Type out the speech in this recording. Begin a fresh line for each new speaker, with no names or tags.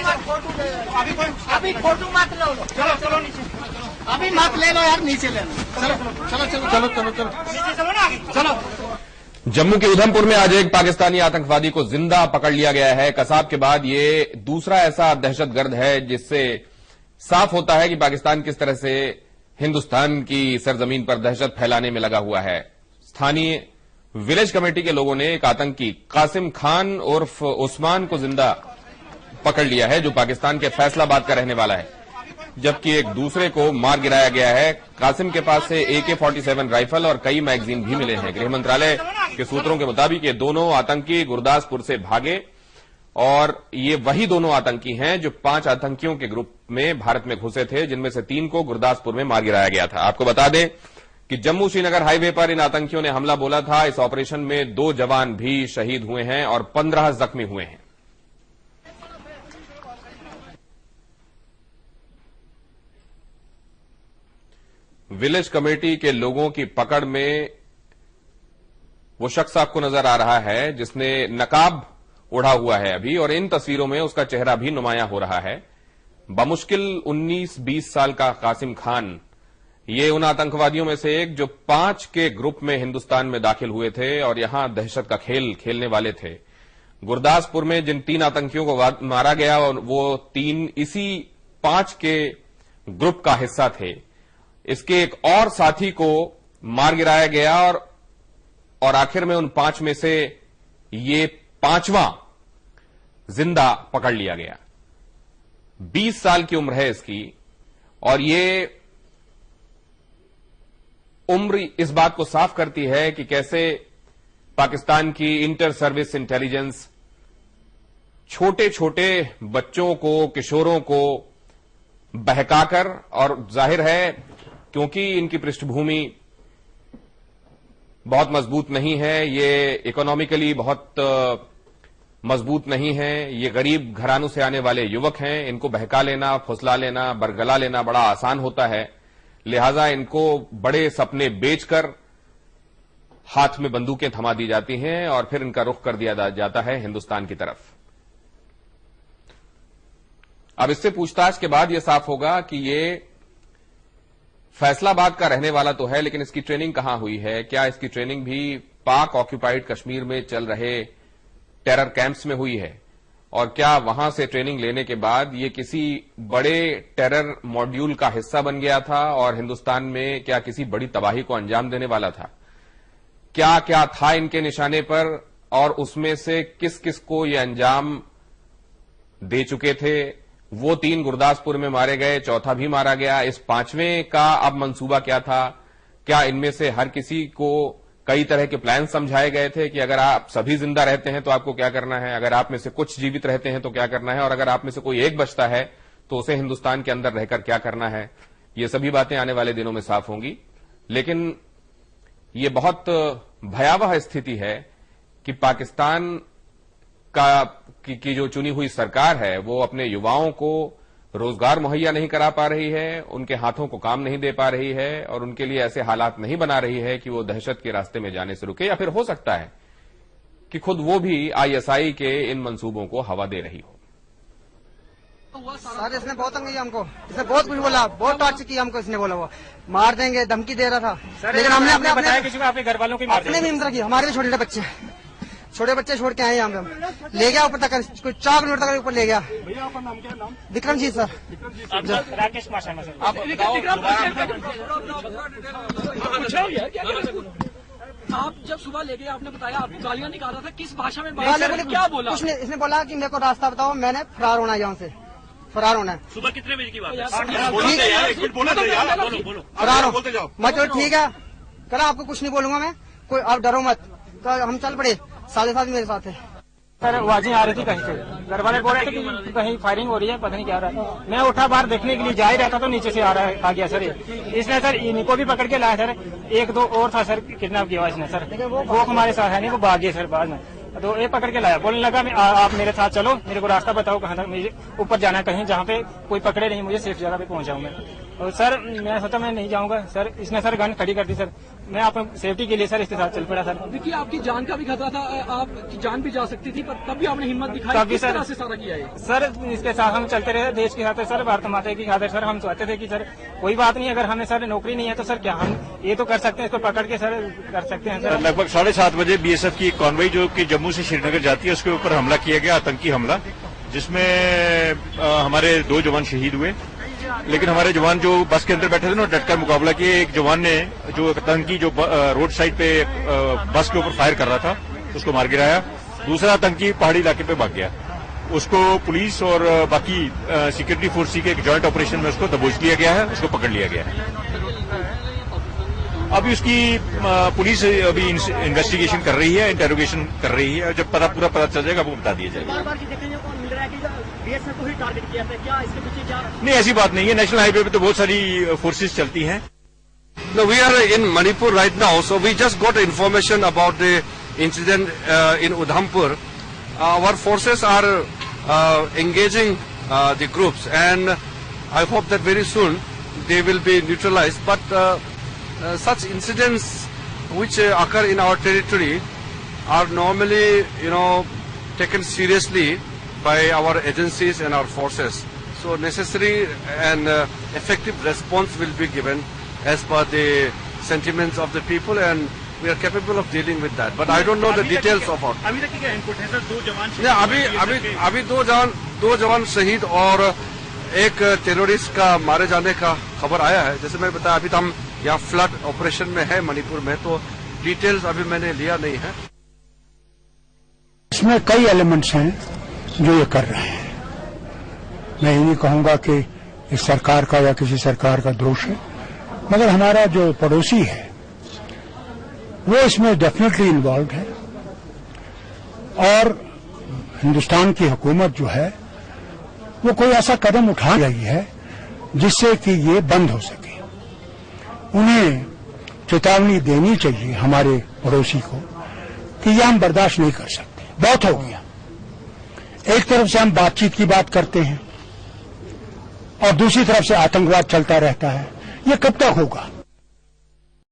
अभी फोटो मत लो। चलो चलो नीचे, अभी मत ले लो यार, नीचे ले लो। चलो चलो चलो चलो चलो चलो नीचे चलो ना, आगे चलो।
जम्मू के उधमपुर में आज एक पाकिस्तानी आतंकवादी को जिंदा पकड़ लिया गया है। कसाब के बाद ये दूसरा ऐसा दहशतगर्द है जिससे साफ होता है कि पाकिस्तान किस तरह से हिंदुस्तान की सरजमीन पर दहशत फैलाने में लगा हुआ है। स्थानीय विलेज कमेटी के लोगों ने एक आतंकी कासिम खान उर्फ उस्मान को जिंदा पकड़ लिया है, जो पाकिस्तान के फैसलाबाद का रहने वाला है, जबकि एक दूसरे को मार गिराया गया है। कासिम के पास से AK-47 राइफल और कई मैगजीन भी मिले हैं। गृह मंत्रालय के सूत्रों के मुताबिक ये दोनों आतंकी गुरदासपुर से भागे और ये वही दोनों आतंकी हैं जो 5 आतंकियों के ग्रुप में भारत में घुसे थे, जिनमें से 3 को गुरदासपुर में मार गिराया गया था। आपको बता दें कि जम्मू श्रीनगर हाईवे पर इन आतंकियों ने हमला बोला था। इस ऑपरेशन में 2 जवान भी शहीद हुए हैं और 15 जख्मी हुए हैं। विलेज कमेटी के लोगों की पकड़ में वो शख्स आपको नजर आ रहा है जिसने नकाब ओढ़ा हुआ है अभी, और इन तस्वीरों में उसका चेहरा भी नुमाया हो रहा है। बमुश्किल 19-20 साल का कासिम खान ये उन आतंकवादियों में से एक जो 5 के ग्रुप में हिंदुस्तान में दाखिल हुए थे और यहां दहशत का खेल खेलने वाले थे। गुरदासपुर में जिन 3 आतंकियों को मारा गया और वो 3 इसी 5 के ग्रुप का हिस्सा थे। इसके एक और साथी को मार गिराया गया और आखिर में उन 5 में से ये 5वां जिंदा पकड़ लिया गया। 20 साल की उम्र है इसकी, और ये उम्र इस बात को साफ करती है कि कैसे पाकिस्तान की इंटर सर्विस इंटेलिजेंस छोटे छोटे बच्चों को, किशोरों को बहकाकर, और जाहिर है क्योंकि इनकी पृष्ठभूमि बहुत मजबूत नहीं है, ये इकोनॉमिकली बहुत मजबूत नहीं है, ये गरीब घरानों से आने वाले युवक हैं, इनको बहका लेना, फुसला लेना, बरगला लेना बड़ा आसान होता है। लिहाजा इनको बड़े सपने बेचकर हाथ में बंदूकें थमा दी जाती हैं और फिर इनका रुख कर दिया जाता है हिंदुस्तान की तरफ। अब इससे पूछताछ के बाद यह साफ होगा कि ये फैसलाबाद का रहने वाला तो है, लेकिन इसकी ट्रेनिंग कहां हुई है? क्या इसकी ट्रेनिंग भी पाक ऑक्यूपाइड कश्मीर में चल रहे टेरर कैंप्स में हुई है? और क्या वहां से ट्रेनिंग लेने के बाद ये किसी बड़े टेरर मॉड्यूल का हिस्सा बन गया था और हिंदुस्तान में क्या किसी बड़ी तबाही को अंजाम देने वाला था? क्या क्या था इनके निशाने पर और उसमें से किस किस को ये अंजाम दे चुके थे? वो 3 गुरदासपुर में मारे गए, चौथा भी मारा गया। इस 5वें का अब मंसूबा क्या था? क्या इनमें से हर किसी को कई तरह के प्लान समझाए गए थे कि अगर आप सभी जिंदा रहते हैं तो आपको क्या करना है, अगर आप में से कुछ जीवित रहते हैं तो क्या करना है, और अगर आप में से कोई एक बचता है तो उसे हिंदुस्तान के अंदर रहकर क्या करना है? ये सभी बातें आने वाले दिनों में साफ होंगी। लेकिन ये बहुत भयावह स्थिति है कि पाकिस्तान की जो चुनी हुई सरकार है वो अपने युवाओं को रोजगार मुहैया नहीं करा पा रही है, उनके हाथों को काम नहीं दे पा रही है और उनके लिए ऐसे हालात नहीं बना रही है कि वो दहशत के रास्ते में जाने से रुके, या फिर हो सकता है कि खुद वो भी ISI के इन मंसूबों को हवा दे रही हो।
सर इसने बहुत तंग किया हमको, इसने बहुत कुछ बोला, बहुत टॉर्चर किया हमको। इसने बोला वो मार देंगे, धमकी दे रहा था। लेकिन हमने अपने बताया किसी को, आपके घर वालों की अपने भी हिम्मत की। हमारे भी छोटे बच्चे छोड़ के आए यहाँ पे, हम ले गया ऊपर तक, कोई 4 किलोमीटर तक ऊपर ले गया। भैया आपका नाम क्या है? नाम विक्रमजीत सर। राकेश माशा सर।
आप जब सुबह ले गए आपने बताया आपको गालियां निकाल रहा था, किस भाषा में क्या बोला?
कुछ नहीं, इसने बोला कि मेरे को रास्ता बताओ, मैंने फरार होना है, यहाँ से फरार होना है।
सुबह कितने बजे की बात है?
फरार हो मैं तो ठीक है करा, आपको कुछ नहीं बोलूंगा मैं, कोई आप डरो मत। तो हम चल पड़े, 7:30 मेरे साथ है।
सर आवाजें आ रही थी कहीं से, घर वाले बोल रहे थे कि कहीं फायरिंग हो रही है, पता नहीं क्या रहा है। मैं उठा बाहर देखने के लिए जा ही रहता तो नीचे से आ गया सर। इसने सर इनको भी पकड़ के लाया सर, 1-2 और था सर किडनैप किया इसने सर, वो हमारे साथ है नहीं, वो भाग गया सर बाद में। तो ये पकड़ के लाया, बोलने लगा आप मेरे साथ चलो, मेरे को रास्ता बताओ कहाँ तक मुझे ऊपर जाना है, कहीं जहाँ पे कोई पकड़े नहीं, मुझे सेफ जगह पे पहुंचाऊं मैं। और सर मैं सोचा मैं नहीं जाऊंगा सर, इसने सर गन खड़ी कर दी सर। मैं अपनी सेफ्टी के लिए सर इसके साथ चल पड़ा सर।
देखिए आपकी जान का भी खतरा था, आपकी जान भी जा सकती थी, पर तब भी आपने हिम्मत दिखाई। किस तरह से सारा किया है
सर? इसके साथ हम चलते रहे देश के साथ सर, भारत माता की खातिर सर। हम चाहते थे कि सर कोई बात नहीं, अगर हमें सर नौकरी नहीं है तो सर क्या हम ये तो कर सकते हैं, इसको पकड़ के सर कर सकते हैं सर।
लगभग 7:30 बजे बीएसएफ की कॉन्वॉय जो कि जम्मू से श्रीनगर जाती है उसके ऊपर हमला किया गया, आतंकी हमला, जिसमें हमारे 2 जवान शहीद हुए। लेकिन हमारे जवान जो बस के अंदर बैठे थे ना, डटकर मुकाबला किए। एक जवान ने जो आतंकी जो रोड साइड पे बस के ऊपर फायर कर रहा था उसको मार गिराया। दूसरा आतंकी पहाड़ी इलाके पे भाग गया, उसको पुलिस और बाकी सिक्योरिटी फोर्स के एक जॉइंट ऑपरेशन में उसको दबोच लिया गया है, उसको पकड़ लिया गया है। अभी उसकी पुलिस अभी इन्वेस्टिगेशन कर रही है, इंटेरोगेशन कर रही है, और जब पूरा पता चल जाएगा वो बता दिया जाएगा। नहीं, ऐसी बात नहीं है, नेशनल हाईवे पे तो बहुत सारी फोर्सेस चलती हैं।
No, we are in Manipur right now, so we just got information about the incident in Udhampur. Our forces are engaging the groups, and I hope that very soon they will be neutralized. But such incidents which occur in our territory are normally, taken seriously by our agencies and our forces. So necessary and effective response will be given as per the sentiments of the people, and we are capable of dealing with that. But I don't know the details of our.
अभी तक क्या input है sir? 2 जवान
अभी 2 जवान शहीद और एक टेररिस्ट का मारे जाने का खबर आया है। जैसे मैं बताया, अभी तो हम यहाँ फ्लड ऑपरेशन में है मणिपुर में, तो डिटेल्स अभी मैंने लिया नहीं है।
इसमें कई एलिमेंट्स हैं जो ये कर रहे हैं। मैं ये नहीं कहूंगा कि इस सरकार का या किसी सरकार का दोष है, मगर हमारा जो पड़ोसी है वो इसमें डेफिनेटली इन्वॉल्व है, और हिंदुस्तान की हुकूमत जो है वो कोई ऐसा कदम उठा रही है जिससे कि ये बंद हो सके। उन्हें चेतावनी देनी चाहिए हमारे पड़ोसी को कि ये हम बर्दाश्त नहीं कर सकते, बहुत हो गया। एक तरफ से हम बातचीत की बात करते हैं और दूसरी तरफ से आतंकवाद चलता रहता है, ये कब तक होगा?